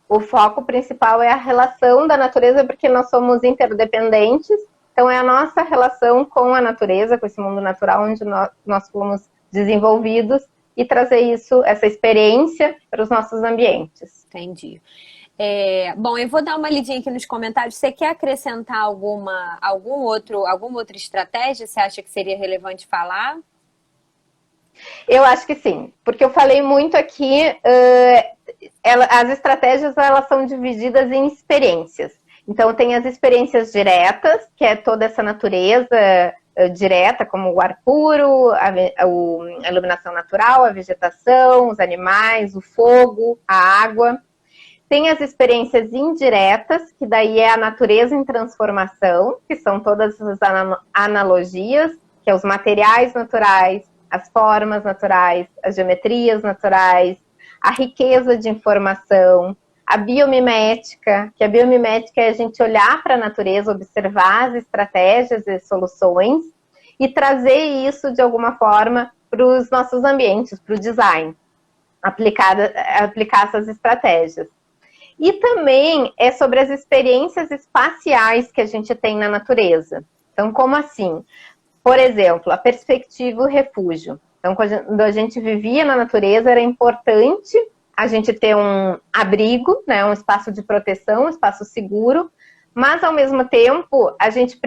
o foco principal é a relação da natureza, porque nós somos interdependentes, então é a nossa relação com a natureza, com esse mundo natural onde nós fomos desenvolvidos, e trazer isso, essa experiência para os nossos ambientes.
Entendi. Bom, eu vou dar uma lidinha aqui nos comentários. Você quer acrescentar alguma outra estratégia? Você acha que seria relevante falar?
Eu acho que sim, porque eu falei muito aqui, as estratégias elas são divididas em experiências. Então tem as experiências diretas, que é toda essa natureza direta, como o ar puro, a iluminação natural, a vegetação, os animais, o fogo, a água. Tem as experiências indiretas, que daí é a natureza em transformação, que são todas as analogias, que é os materiais naturais, as formas naturais, as geometrias naturais, a riqueza de informação, a biomimética, que a biomimética é a gente olhar para a natureza, observar as estratégias e soluções e trazer isso de alguma forma para os nossos ambientes, para o design, aplicar essas estratégias. E também é sobre as experiências espaciais que a gente tem na natureza. Então, como assim? Por exemplo, a perspectiva e o refúgio. Então, quando a gente vivia na natureza, era importante a gente ter um abrigo, né, um espaço de proteção, um espaço seguro, mas, ao mesmo tempo, a gente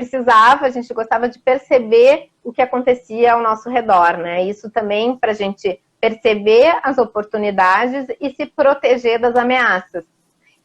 gostava de perceber o que acontecia ao nosso redor, né? Isso também para a gente perceber as oportunidades e se proteger das ameaças.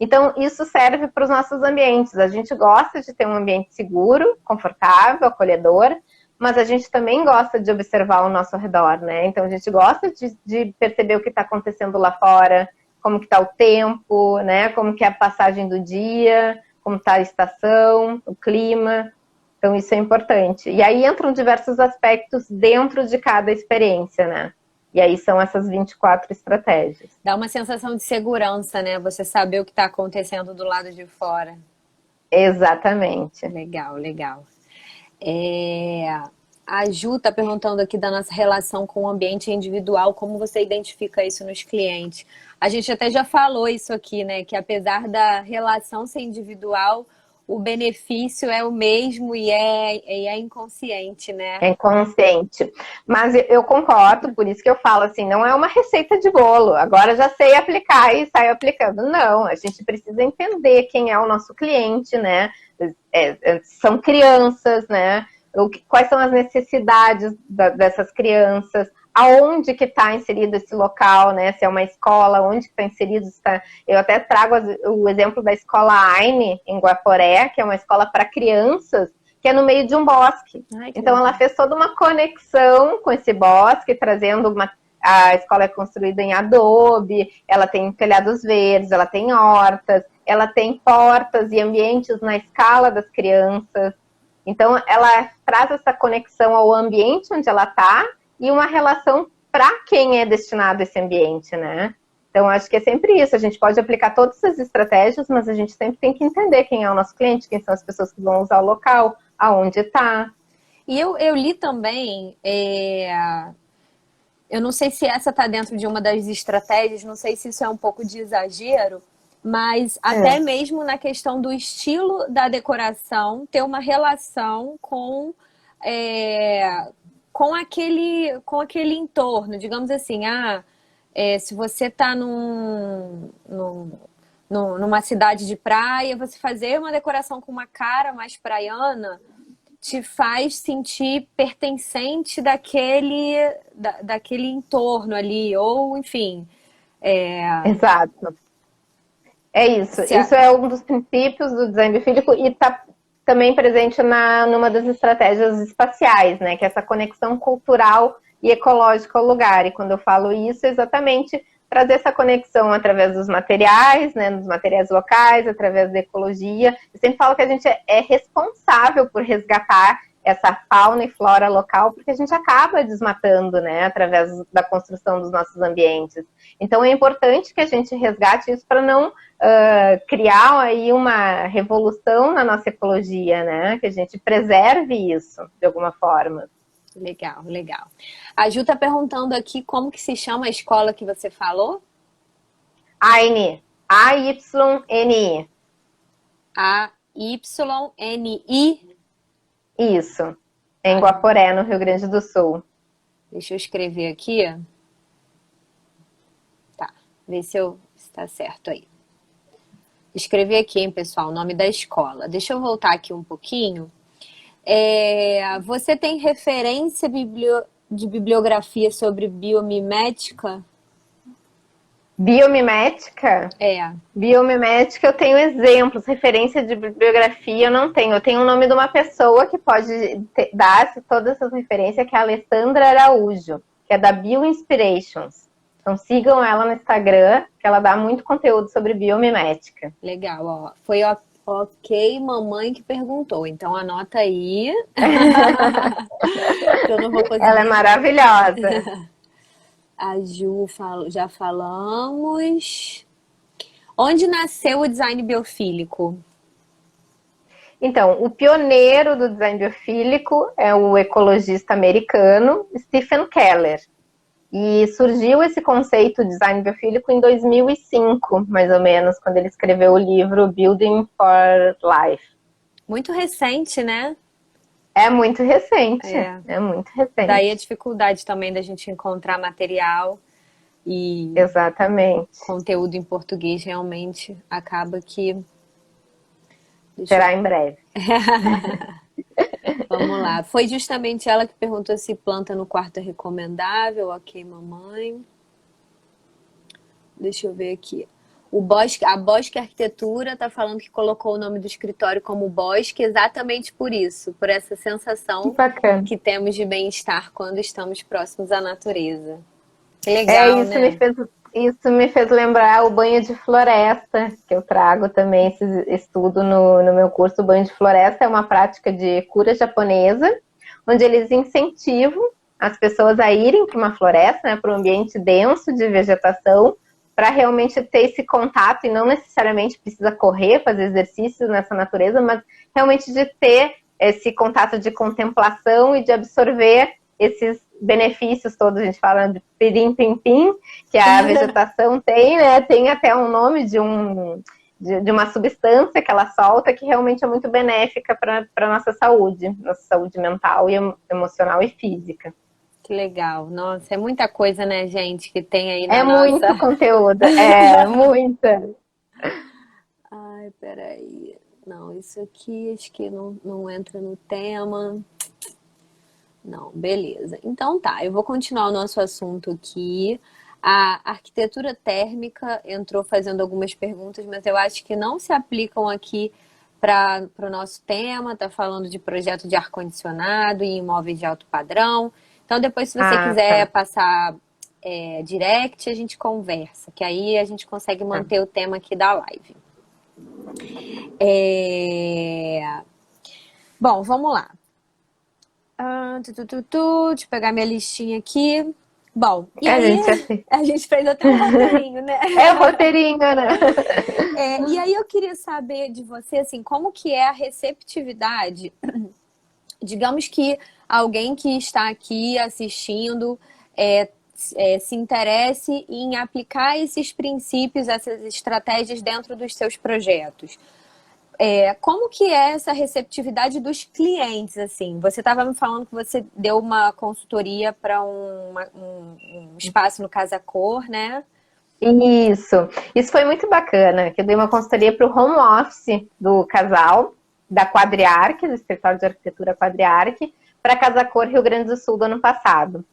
Então, isso serve para os nossos ambientes. A gente gosta de ter um ambiente seguro, confortável, acolhedor, mas a gente também gosta de observar o nosso redor, né? Então, a gente gosta de perceber o que está acontecendo lá fora, como que está o tempo, né? Como que é a passagem do dia, como está a estação, o clima. Então, isso é importante. E aí entram diversos aspectos dentro de cada experiência, né? E aí são essas 24 estratégias.
Dá uma sensação de segurança, né? Você saber o que está acontecendo do lado de fora.
Exatamente.
Legal, legal. A Ju está perguntando aqui da nossa relação com o ambiente individual, como você identifica isso nos clientes. A gente até já falou isso aqui, né? Que apesar da relação ser individual, o benefício é o mesmo e é inconsciente, né?
É inconsciente. Mas eu concordo, por isso que eu falo assim, não é uma receita de bolo. Agora já sei aplicar e saio aplicando. Não, a gente precisa entender quem é o nosso cliente, né? São crianças, né? Quais são as necessidades dessas crianças, aonde que está inserido esse local, né? Se é uma escola, onde está inserido. Eu até trago o exemplo da escola Aine, em Guaporé, que é uma escola para crianças, que é no meio de um bosque. Então ela fez toda uma conexão com esse bosque, trazendo a escola é construída em adobe, ela tem telhados verdes, ela tem hortas, ela tem portas e ambientes na escala das crianças. Então, ela traz essa conexão ao ambiente onde ela está e uma relação para quem é destinado esse ambiente, né? Então, acho que é sempre isso. A gente pode aplicar todas as estratégias, mas a gente sempre tem que entender quem é o nosso cliente, quem são as pessoas que vão usar o local, aonde está.
E eu li também, eu não sei se essa está dentro de uma das estratégias, não sei se isso é um pouco de exagero, mas até mesmo na questão do estilo da decoração ter uma relação com aquele entorno. Digamos assim, se você está numa cidade de praia, você fazer uma decoração com uma cara mais praiana te faz sentir pertencente daquele entorno ali, ou enfim,
Exato. É isso.
se a-
Isso é um dos princípios do design biofílico e está também presente numa das estratégias espaciais, né? Que é essa conexão cultural e ecológica ao lugar. E quando eu falo isso, é exatamente trazer essa conexão através dos materiais, né? Dos materiais locais, através da ecologia. Eu sempre falo que a gente é responsável por resgatar essa fauna e flora local, porque a gente acaba desmatando, né? Através da construção dos nossos ambientes. Então é importante que a gente resgate isso para não criar aí uma revolução na nossa ecologia, né? Que a gente preserve isso de alguma forma.
Legal, legal. A Ju tá perguntando aqui como que se chama a escola que você falou?
AYNI. AYNI.
AYNI.
Isso. Em Guaporé, no Rio Grande do Sul.
Deixa eu escrever aqui. Tá, ver se está certo aí. Escrevi aqui, hein, pessoal, o nome da escola. Deixa eu voltar aqui um pouquinho. Você tem referência de bibliografia sobre biomimética?
Biomimética?
É.
Biomimética eu tenho exemplos, referência de bibliografia eu não tenho. Eu tenho o nome de uma pessoa que pode dar todas essas referências, que é a Alessandra Araújo, que é da Bioinspirations. Então sigam ela no Instagram, que ela dá muito conteúdo sobre biomimética.
Legal, ó. Foi ok, mamãe que perguntou. Então anota aí. Que eu não vou conseguir.
Ela é maravilhosa.
A Ju já falamos. Onde nasceu o design biofílico?
Então, o pioneiro do design biofílico é o ecologista americano Stephen Keller. E surgiu esse conceito de design biofílico em 2005, mais ou menos, quando ele escreveu o livro Building for Life.
Muito recente, né?
É muito recente, é muito recente.
Daí a dificuldade também da gente encontrar material e
exatamente.
Conteúdo em português realmente acaba que...
Será em breve.
Vamos lá. Foi justamente ela que perguntou se planta no quarto é recomendável. Ok, mamãe. Deixa eu ver aqui. A Bosque Arquitetura está falando que colocou o nome do escritório como Bosque exatamente por isso, por essa sensação que temos de bem-estar quando estamos próximos à natureza. Que legal,
isso,
né?
Isso me fez lembrar o banho de floresta, que eu trago também esse estudo no meu curso. O banho de floresta é uma prática de cura japonesa, onde eles incentivam as pessoas a irem para uma floresta, né, para um ambiente denso de vegetação, para realmente ter esse contato, e não necessariamente precisa correr, fazer exercício nessa natureza, mas realmente de ter esse contato de contemplação e de absorver esses benefícios todos. A gente fala de pirim-pim-pim, que a vegetação tem, né? Tem até um nome de uma substância que ela solta, que realmente é muito benéfica para a nossa saúde mental e emocional e física.
Que legal. Nossa, é muita coisa, né, gente, que tem aí
É muito conteúdo, muita.
Ai, peraí. Não, isso aqui acho que não entra no tema. Não, beleza. Então tá, eu vou continuar o nosso assunto aqui. A arquitetura térmica entrou fazendo algumas perguntas, mas eu acho que não se aplicam aqui para o nosso tema. Tá falando de projeto de ar-condicionado e imóveis de alto padrão. Então, depois, se você quiser passar direct, a gente conversa, que aí a gente consegue manter o tema aqui da live. Bom, vamos lá. Deixa eu pegar minha listinha aqui. Bom, e aí a gente fez até um roteirinho, né?
É o roteirinho, né?
E aí eu queria saber de você, assim, como que é a receptividade? Digamos que alguém que está aqui assistindo se interesse em aplicar esses princípios, essas estratégias dentro dos seus projetos. Como que é essa receptividade dos clientes, assim? Você estava me falando que você deu uma consultoria para um espaço no Casa Cor, né?
Isso foi muito bacana, que eu dei uma consultoria para o home office do casal, da Quadriarc, do escritório de arquitetura Quadriarc, para Casa Cor Rio Grande do Sul do ano passado.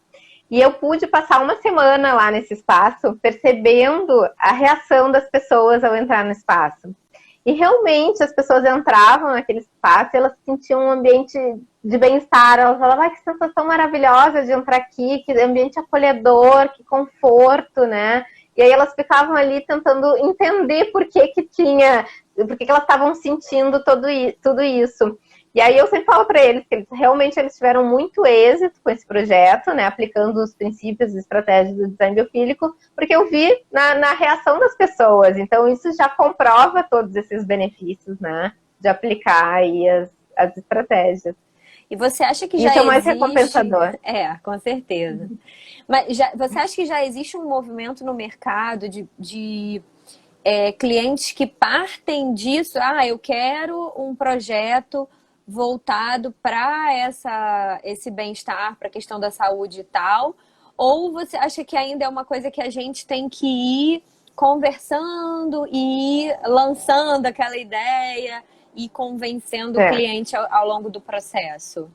E eu pude passar uma semana lá nesse espaço, percebendo a reação das pessoas ao entrar no espaço. E realmente as pessoas entravam naquele espaço e elas sentiam um ambiente de bem-estar. Elas falavam, que sensação maravilhosa de entrar aqui, que ambiente acolhedor, que conforto, né? E aí elas ficavam ali tentando entender por que elas estavam sentindo tudo isso. E aí eu sempre falo para eles que realmente eles tiveram muito êxito com esse projeto, né, aplicando os princípios e estratégias do design biofílico, porque eu vi na reação das pessoas. Então isso já comprova todos esses benefícios, né, de aplicar aí as estratégias.
E você acha que já
isso é o mais
existe...
recompensador.
Com certeza. Mas você acha que já existe um movimento no mercado de clientes que partem disso? Eu quero um projeto voltado para esse bem-estar, para a questão da saúde e tal? Ou você acha que ainda é uma coisa que a gente tem que ir conversando e ir lançando aquela ideia e convencendo o cliente ao longo do processo?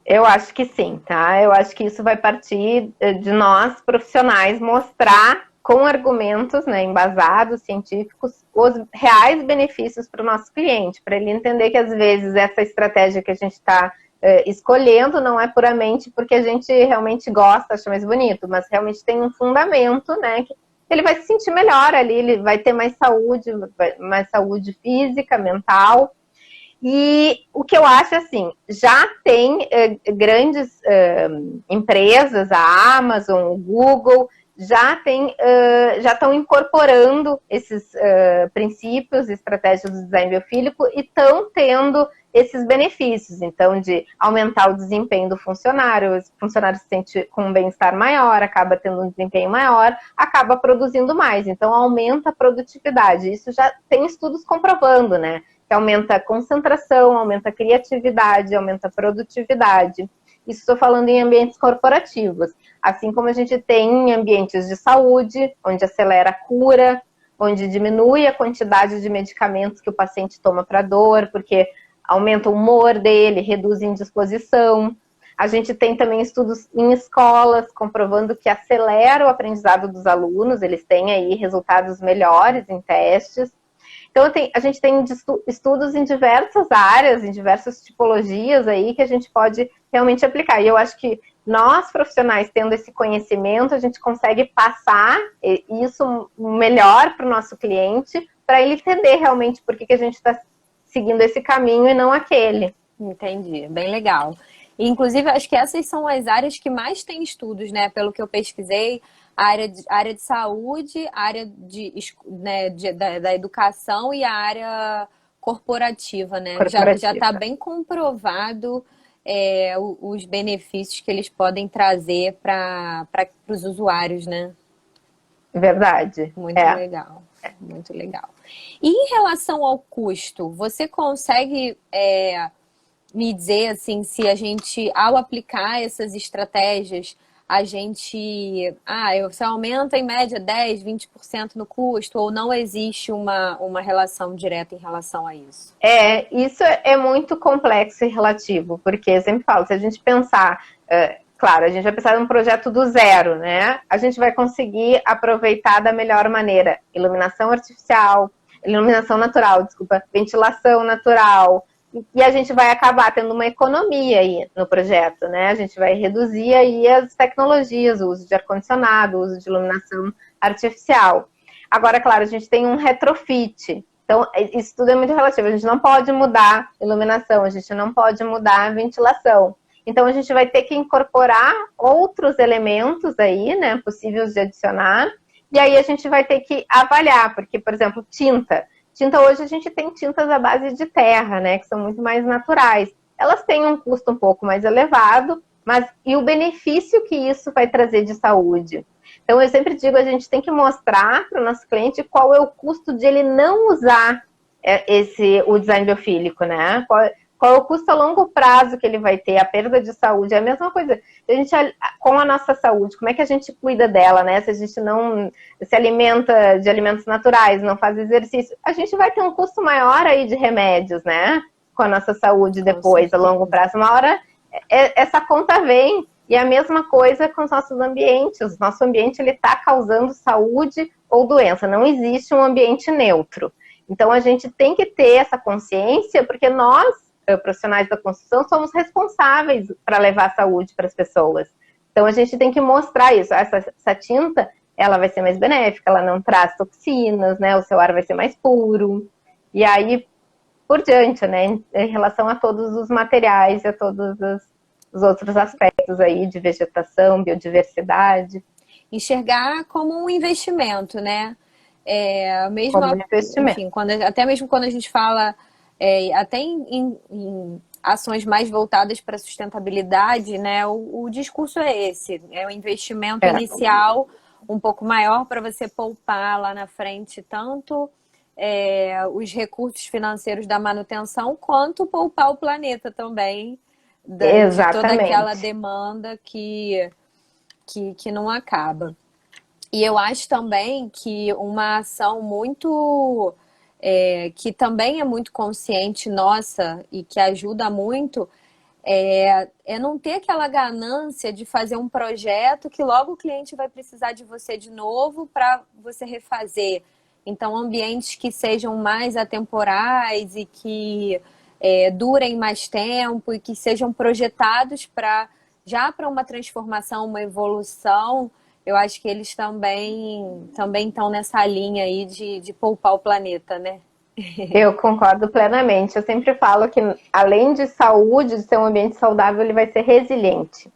Eu acho que sim, tá? Eu acho que isso vai partir de nós, profissionais, mostrar com argumentos, né, embasados, científicos, os reais benefícios para o nosso cliente, para ele entender que às vezes essa estratégia que a gente está escolhendo não é puramente porque a gente realmente gosta, acha mais bonito, mas realmente tem um fundamento, né, que ele vai se sentir melhor ali, ele vai ter mais saúde física, mental. E o que eu acho assim, já tem grandes empresas, a Amazon, o Google, já estão incorporando esses princípios e estratégias do design biofílico e estão tendo esses benefícios, então, de aumentar o desempenho do funcionário, o funcionário se sente com um bem-estar maior, acaba tendo um desempenho maior, acaba produzindo mais, então aumenta a produtividade. Isso já tem estudos comprovando, né? Que aumenta a concentração, aumenta a criatividade, aumenta a produtividade. Isso estou falando em ambientes corporativos. Assim como a gente tem em ambientes de saúde, onde acelera a cura, onde diminui a quantidade de medicamentos que o paciente toma para dor, porque aumenta o humor dele, reduz a indisposição. A gente tem também estudos em escolas comprovando que acelera o aprendizado dos alunos, eles têm aí resultados melhores em testes. Então, a gente tem estudos em diversas áreas, em diversas tipologias aí que a gente pode realmente aplicar. E eu acho que nós, profissionais, tendo esse conhecimento, a gente consegue passar isso melhor para o nosso cliente, para ele entender realmente por que a gente está seguindo esse caminho e não aquele.
Entendi, bem legal. E, inclusive, acho que essas são as áreas que mais tem estudos, né? Pelo que eu pesquisei, a área de saúde, a área da educação e a área corporativa, né? Já está bem comprovado os benefícios que eles podem trazer para os usuários, né?
Verdade.
Muito legal, muito legal. E em relação ao custo, você consegue me dizer assim, se a gente, ao aplicar essas estratégias, a gente você aumenta em média 10, 20% no custo, ou não existe uma relação direta em relação a isso?
Isso é muito complexo e relativo, porque eu sempre falo, se a gente pensar, claro, a gente vai pensar num projeto do zero, né? A gente vai conseguir aproveitar da melhor maneira iluminação natural, ventilação natural, e a gente vai acabar tendo uma economia aí no projeto, né? A gente vai reduzir aí as tecnologias, o uso de ar-condicionado, o uso de iluminação artificial. Agora, claro, a gente tem um retrofit. Então, isso tudo é muito relativo. A gente não pode mudar a iluminação, a gente não pode mudar a ventilação. Então, a gente vai ter que incorporar outros elementos aí, né, possíveis de adicionar. E aí a gente vai ter que avaliar, porque, por exemplo, tinta. Tinta hoje a gente tem tintas à base de terra, né, que são muito mais naturais. Elas têm um custo um pouco mais elevado, e o benefício que isso vai trazer de saúde? Então, eu sempre digo, a gente tem que mostrar para o nosso cliente qual é o custo de ele não usar o design biofílico, né? Qual é o custo a longo prazo que ele vai ter? A perda de saúde é a mesma coisa. A gente, com a nossa saúde, como é que a gente cuida dela, né? Se a gente não se alimenta de alimentos naturais, não faz exercício, a gente vai ter um custo maior aí de remédios, né? Com a nossa saúde depois, a longo prazo. Uma hora, essa conta vem. E a mesma coisa com os nossos ambientes. O nosso ambiente está causando saúde ou doença. Não existe um ambiente neutro. Então, a gente tem que ter essa consciência, porque nós, profissionais da construção, somos responsáveis para levar saúde para as pessoas. Então, a gente tem que mostrar isso. Essa tinta, ela vai ser mais benéfica, ela não traz toxinas, né? O seu ar vai ser mais puro. E aí, por diante, né? Em relação a todos os materiais e a todos os outros aspectos aí de vegetação, biodiversidade.
Enxergar como um investimento, né? Mesmo,
Como um investimento.
Enfim, até mesmo quando a gente fala até em ações mais voltadas para a sustentabilidade, né? O discurso é esse, é o investimento inicial um pouco maior para você poupar lá na frente tanto os recursos financeiros da manutenção, quanto poupar o planeta também de toda aquela demanda que não acaba. E eu acho também que uma ação muito que também é muito consciente nossa e que ajuda muito é não ter aquela ganância de fazer um projeto que logo o cliente vai precisar de você de novo para você refazer. Então, ambientes que sejam mais atemporais e que durem mais tempo e que sejam projetados já para uma transformação, uma evolução. Eu acho que eles também estão nessa linha aí de poupar o planeta, né?
Eu concordo plenamente. Eu sempre falo que, além de saúde, de ser um ambiente saudável, ele vai ser resiliente.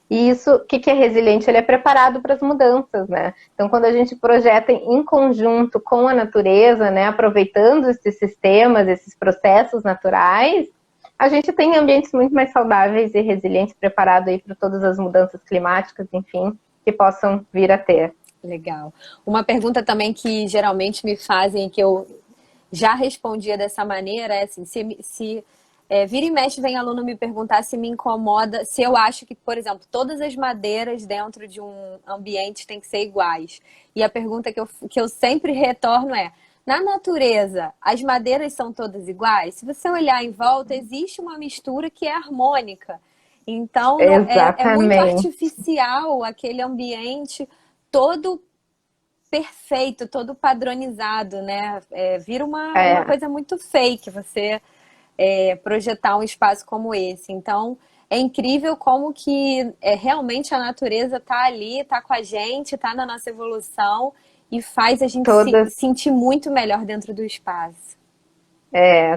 E isso, o que é resiliente? Ele é preparado para as mudanças, né? Então, quando a gente projeta em conjunto com a natureza, né, aproveitando esses sistemas, esses processos naturais, a gente tem ambientes muito mais saudáveis e resilientes, preparados aí para todas as mudanças climáticas, enfim, que possam vir a ter.
Legal. Uma pergunta também que geralmente me fazem, que eu já respondia dessa maneira, é assim, se vira e mexe vem aluno me perguntar se me incomoda, se eu acho que, por exemplo, todas as madeiras dentro de um ambiente têm que ser iguais. E a pergunta que eu sempre retorno é: na natureza, as madeiras são todas iguais? Se você olhar em volta, existe uma mistura que é harmônica. Então, é muito artificial aquele ambiente todo perfeito, todo padronizado, né? Vira uma coisa muito fake você projetar um espaço como esse. Então, é incrível como que realmente a natureza está ali, está com a gente, está na nossa evolução e faz a gente se sentir muito melhor dentro do espaço.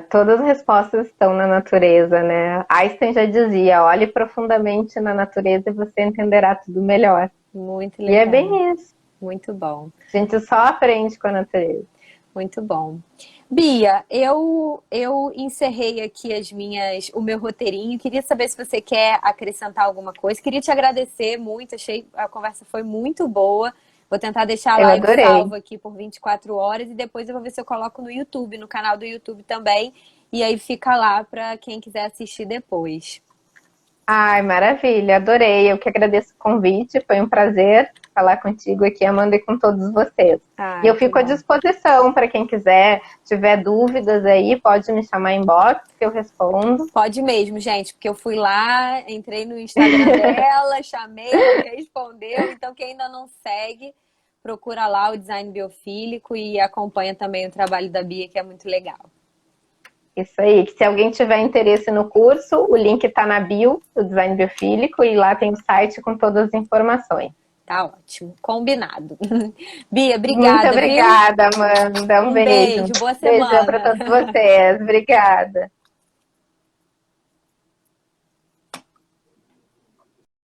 Todas as respostas estão na natureza, né? Einstein já dizia: olhe profundamente na natureza e você entenderá tudo melhor.
Muito legal.
E é bem isso.
Muito bom.
A gente só aprende com a natureza.
Muito bom. Bia, eu encerrei aqui o meu roteirinho. Queria saber se você quer acrescentar alguma coisa. Queria te agradecer muito, achei a conversa foi muito boa. Vou tentar deixar a live salva aqui por 24 horas e depois eu vou ver se eu coloco no YouTube, no canal do YouTube também. E aí fica lá para quem quiser assistir depois.
Ai, maravilha, adorei. Eu que agradeço o convite, foi um prazer falar contigo aqui, Amanda, e com todos vocês. E eu fico à disposição para quem quiser, tiver dúvidas aí, pode me chamar em inbox que eu respondo.
Pode mesmo, gente, porque eu fui lá, entrei no Instagram dela, chamei, ela respondeu. Então, quem ainda não segue, procura lá o Design Biofílico e acompanha também o trabalho da Bia, que é muito legal.
Isso aí, que se alguém tiver interesse no curso, o link está na bio do Design Biofílico e lá tem o site com todas as informações.
Tá ótimo, combinado. Bia, obrigada.
Muito obrigada, Amanda. Um beijo.
Boa semana.
Beijão para todos vocês. Obrigada.